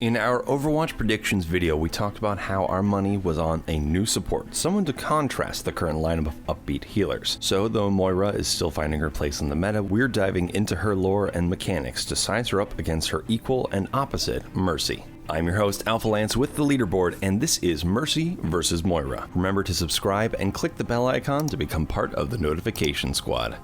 In our Overwatch predictions video, we talked about how our money was on a new support, someone to contrast the current lineup of upbeat healers. So though Moira is still finding her place in the meta, we're diving into her lore and mechanics to size her up against her equal and opposite, Mercy. I'm your host, Alpha Lance with the Leaderboard, and this is Mercy vs. Moira. Remember to subscribe and click the bell icon to become part of the notification squad.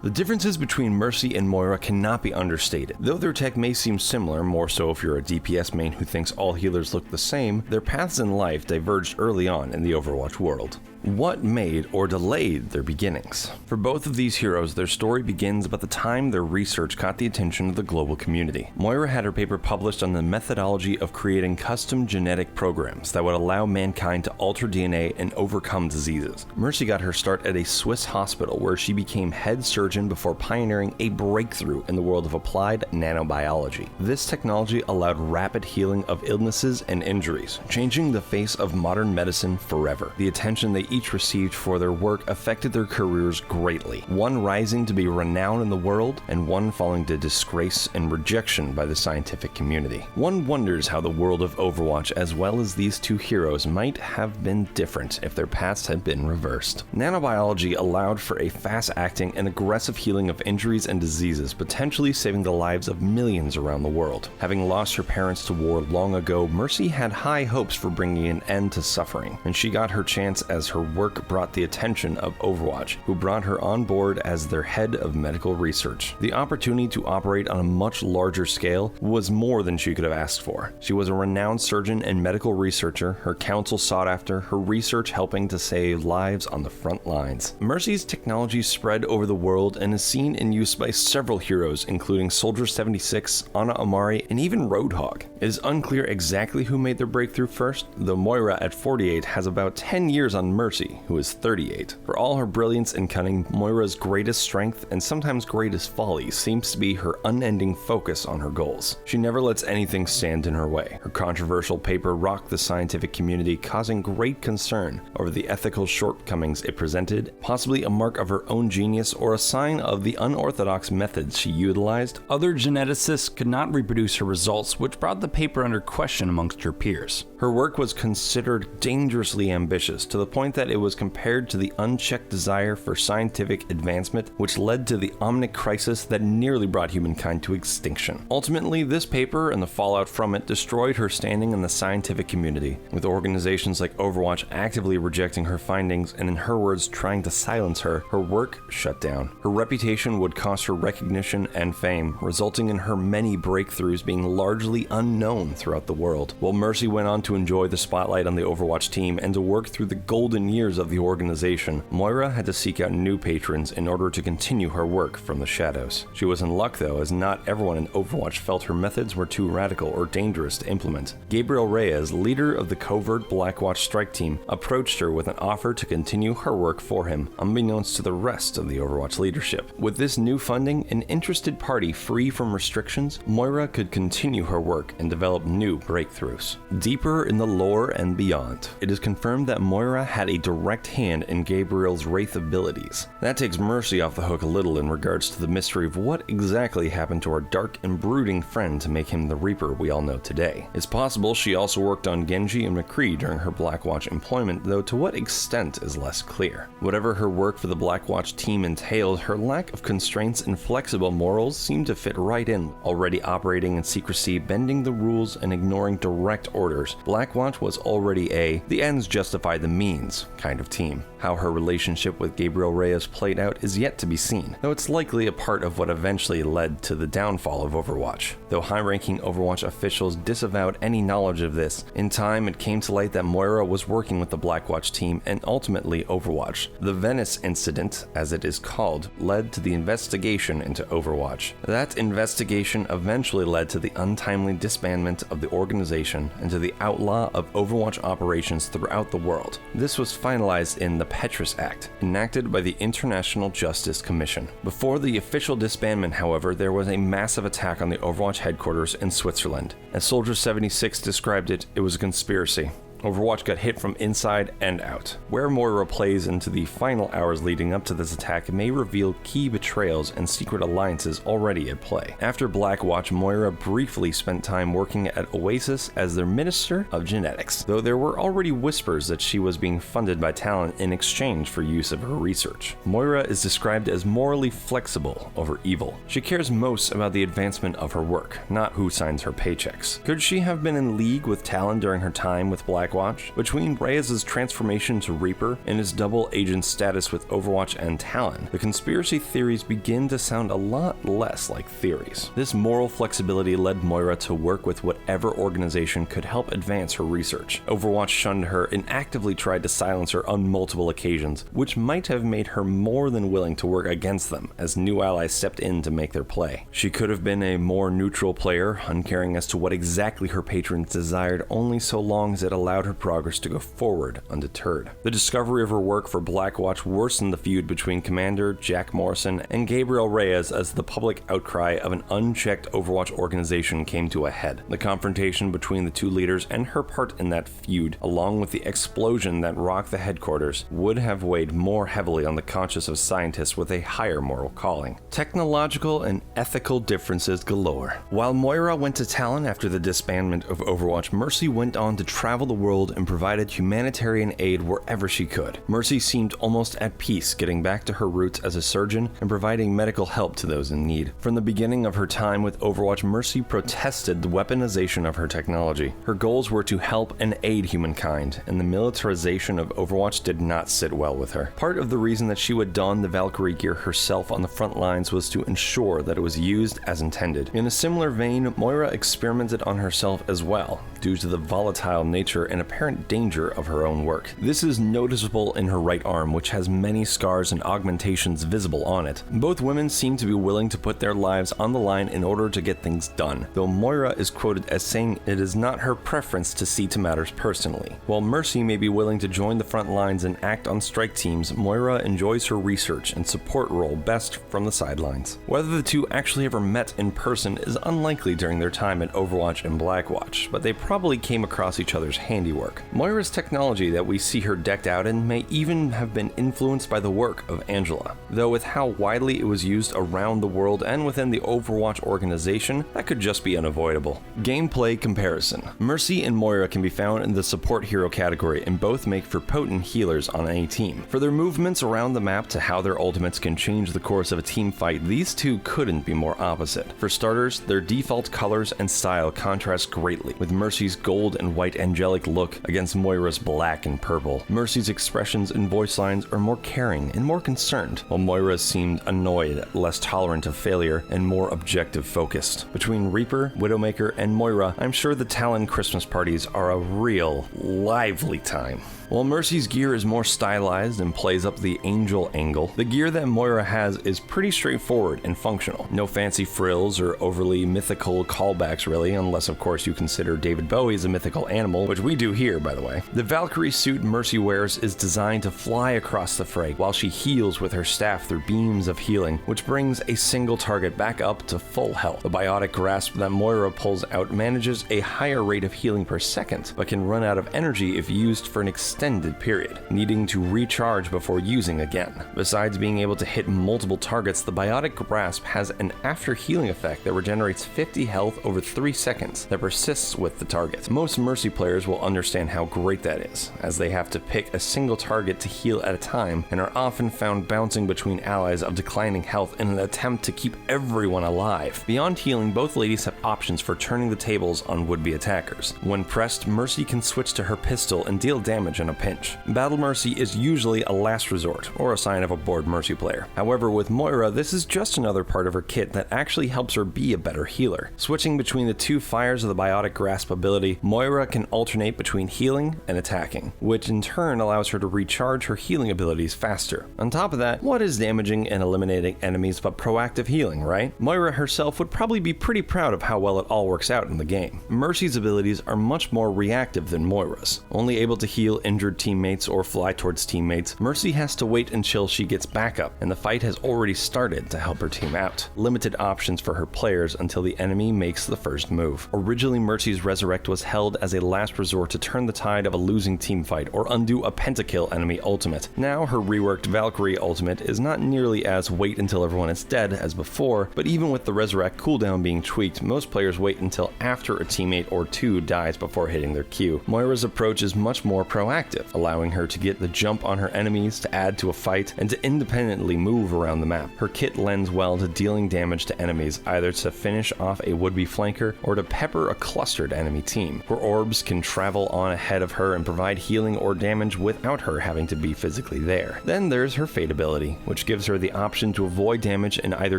The differences between Mercy and Moira cannot be understated. Though their tech may seem similar, more so if you're a DPS main who thinks all healers look the same, their paths in life diverged early on in the Overwatch world. What made or delayed their beginnings? For both of these heroes, their story begins about the time their research caught the attention of the global community. Moira had her paper published on the methodology of creating custom genetic programs that would allow mankind to alter DNA and overcome diseases. Mercy got her start at a Swiss hospital where she became head surgeon before pioneering a breakthrough in the world of applied nanobiology. This technology allowed rapid healing of illnesses and injuries, changing the face of modern medicine forever. The attention they each received for their work affected their careers greatly, one rising to be renowned in the world and one falling to disgrace and rejection by the scientific community. One wonders how the world of Overwatch as well as these two heroes might have been different if their paths had been reversed. Nanobiology allowed for a fast-acting and aggressive healing of injuries and diseases, potentially saving the lives of millions around the world. Having lost her parents to war long ago, Mercy had high hopes for bringing an end to suffering, and she got her chance as her work brought the attention of Overwatch, who brought her on board as their head of medical research. The opportunity to operate on a much larger scale was more than she could have asked for. She was a renowned surgeon and medical researcher, her counsel sought after, her research helping to save lives on the front lines. Mercy's technology spread over the world and is seen in use by several heroes, including Soldier 76, Ana Amari, and even Roadhog. It is unclear exactly who made their breakthrough first, though Moira at 48 has about 10 years on Mercy, who is 38. For all her brilliance and cunning, Moira's greatest strength and sometimes greatest folly seems to be her unending focus on her goals. She never lets anything stand in her way. Her controversial paper rocked the scientific community, causing great concern over the ethical shortcomings it presented, possibly a mark of her own genius or a sign of the unorthodox methods she utilized. Other geneticists could not reproduce her results, which brought the paper under question amongst her peers. Her work was considered dangerously ambitious, to the point that it was compared to the unchecked desire for scientific advancement, which led to the Omnic crisis that nearly brought humankind to extinction. Ultimately, this paper and the fallout from it destroyed her standing in the scientific community, with organizations like Overwatch actively rejecting her findings and, in her words, trying to silence her. Her work shut down. Her reputation would cost her recognition and fame, resulting in her many breakthroughs being largely unknown throughout the world. While Mercy went on to enjoy the spotlight on the Overwatch team and to work through the golden years of the organization, Moira had to seek out new patrons in order to continue her work from the shadows. She was in luck though, as not everyone in Overwatch felt her methods were too radical or dangerous to implement. Gabriel Reyes, leader of the covert Blackwatch strike team, approached her with an offer to continue her work for him, unbeknownst to the rest of the Overwatch leadership. With this new funding, an interested party free from restrictions, Moira could continue her work and develop new breakthroughs. Deeper in the lore and beyond, it is confirmed that Moira had a direct hand in Gabriel's Wraith abilities. That takes Mercy off the hook a little in regards to the mystery of what exactly happened to our dark and brooding friend to make him the Reaper we all know today. It's possible she also worked on Genji and McCree during her Blackwatch employment, though to what extent is less clear. Whatever her work for the Blackwatch team entailed, her lack of constraints and flexible morals seemed to fit right in. Already operating in secrecy, bending the rules, and ignoring direct orders, Blackwatch was already a the ends justify the means kind of team. How her relationship with Gabriel Reyes played out is yet to be seen, though it's likely a part of what eventually led to the downfall of Overwatch. Though high-ranking Overwatch officials disavowed any knowledge of this, in time it came to light that Moira was working with the Blackwatch team and ultimately Overwatch. The Venice incident, as it is called, led to the investigation into Overwatch. That investigation eventually led to the untimely disbandment of the organization and to the outlaw of Overwatch operations throughout the world. This was finalized in the Petrus Act, enacted by the International Justice Commission. Before the official disbandment, however, there was a massive attack on the Overwatch headquarters in Switzerland. As Soldier 76 described it, it was a conspiracy. Overwatch got hit from inside and out. Where Moira plays into the final hours leading up to this attack may reveal key betrayals and secret alliances already at play. After Blackwatch, Moira briefly spent time working at Oasis as their Minister of Genetics, though there were already whispers that she was being funded by Talon in exchange for use of her research. Moira is described as morally flexible over evil. She cares most about the advancement of her work, not who signs her paychecks. Could she have been in league with Talon during her time with Blackwatch? Between Reyes' transformation to Reaper and his double agent status with Overwatch and Talon, the conspiracy theories begin to sound a lot less like theories. This moral flexibility led Moira to work with whatever organization could help advance her research. Overwatch shunned her and actively tried to silence her on multiple occasions, which might have made her more than willing to work against them as new allies stepped in to make their play. She could have been a more neutral player, uncaring as to what exactly her patrons desired only so long as it allowed her progress to go forward undeterred. The discovery of her work for Blackwatch worsened the feud between Commander Jack Morrison and Gabriel Reyes as the public outcry of an unchecked Overwatch organization came to a head. The confrontation between the two leaders and her part in that feud, along with the explosion that rocked the headquarters, would have weighed more heavily on the conscience of scientists with a higher moral calling. Technological and ethical differences galore. While Moira went to Talon after the disbandment of Overwatch, Mercy went on to travel the world and provided humanitarian aid wherever she could. Mercy seemed almost at peace getting back to her roots as a surgeon and providing medical help to those in need. From the beginning of her time with Overwatch, Mercy protested the weaponization of her technology. Her goals were to help and aid humankind, and the militarization of Overwatch did not sit well with her. Part of the reason that she would don the Valkyrie gear herself on the front lines was to ensure that it was used as intended. In a similar vein, Moira experimented on herself as well, due to the volatile nature and apparent danger of her own work. This is noticeable in her right arm, which has many scars and augmentations visible on it. Both women seem to be willing to put their lives on the line in order to get things done, though Moira is quoted as saying it is not her preference to see to matters personally. While Mercy may be willing to join the front lines and act on strike teams, Moira enjoys her research and support role best from the sidelines. Whether the two actually ever met in person is unlikely during their time at Overwatch and Blackwatch, but they probably came across each other's handiwork. Moira's technology that we see her decked out in may even have been influenced by the work of Angela, though with how widely it was used around the world and within the Overwatch organization, that could just be unavoidable. Gameplay comparison. Mercy and Moira can be found in the support hero category and both make for potent healers on any team. For their movements around the map to how their ultimates can change the course of a team fight, these two couldn't be more opposite. For starters, their default colors and style contrast greatly, with Mercy's gold and white angelic look against Moira's black and purple. Mercy's expressions and voice lines are more caring and more concerned, while Moira seemed annoyed, less tolerant of failure, and more objective focused. Between Reaper, Widowmaker, and Moira, I'm sure the Talon Christmas parties are a real, lively time. While Mercy's gear is more stylized and plays up the angel angle, the gear that Moira has is pretty straightforward and functional. No fancy frills or overly mythical callbacks really, unless of course you consider David Bowie as a mythical animal, which we do here by the way. The Valkyrie suit Mercy wears is designed to fly across the fray while she heals with her staff through beams of healing, which brings a single target back up to full health. The biotic grasp that Moira pulls out manages a higher rate of healing per second, but can run out of energy if used for an extended period, needing to recharge before using again. Besides being able to hit multiple targets, the biotic grasp has an after healing effect that regenerates 50 health over 3 seconds that persists with the target. Most Mercy players will understand how great that is, as they have to pick a single target to heal at a time and are often found bouncing between allies of declining health in an attempt to keep everyone alive. Beyond healing, both ladies have options for turning the tables on would-be attackers. When pressed, Mercy can switch to her pistol and deal damage in a pinch. Battle Mercy is usually a last resort, or a sign of a bored Mercy player. However, with Moira, this is just another part of her kit that actually helps her be a better healer. Switching between the two fires of the Biotic Grasp ability, Moira can alternate between healing and attacking, which in turn allows her to recharge her healing abilities faster. On top of that, what is damaging and eliminating enemies but proactive healing, right? Moira herself would probably be pretty proud of how well it all works out in the game. Mercy's abilities are much more reactive than Moira's, only able to heal in injured teammates or fly towards teammates, Mercy has to wait until she gets backup, and the fight has already started to help her team out. Limited options for her players until the enemy makes the first move. Originally, Mercy's Resurrect was held as a last resort to turn the tide of a losing team fight or undo a pentakill enemy ultimate. Now, her reworked Valkyrie ultimate is not nearly as wait until everyone is dead as before, but even with the Resurrect cooldown being tweaked, most players wait until after a teammate or two dies before hitting their Q. Moira's approach is much more proactive, allowing her to get the jump on her enemies, to add to a fight, and to independently move around the map. Her kit lends well to dealing damage to enemies, either to finish off a would-be flanker or to pepper a clustered enemy team. Her orbs can travel on ahead of her and provide healing or damage without her having to be physically there. Then there's her Fade ability, which gives her the option to avoid damage and either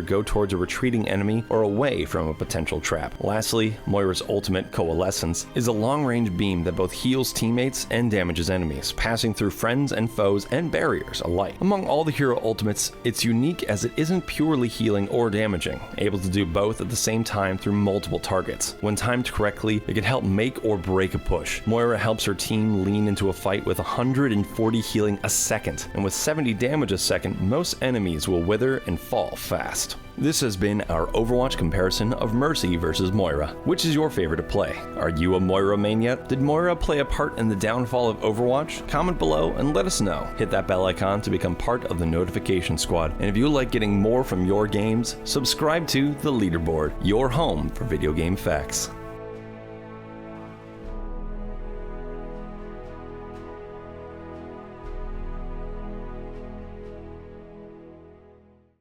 go towards a retreating enemy or away from a potential trap. Lastly, Moira's ultimate, Coalescence, is a long-range beam that both heals teammates and damages enemies, passing through friends and foes and barriers alike. Among all the hero ultimates, it's unique as it isn't purely healing or damaging, able to do both at the same time through multiple targets. When timed correctly, it can help make or break a push. Moira helps her team lean into a fight with 140 healing a second, and with 70 damage a second, most enemies will wither and fall fast. This has been our Overwatch comparison of Mercy versus Moira. Which is your favorite to play? Are you a Moira main yet? Did Moira play a part in the downfall of Overwatch? Comment below and let us know. Hit that bell icon to become part of the notification squad. And if you like getting more from your games, subscribe to the Leaderboard, your home for video game facts.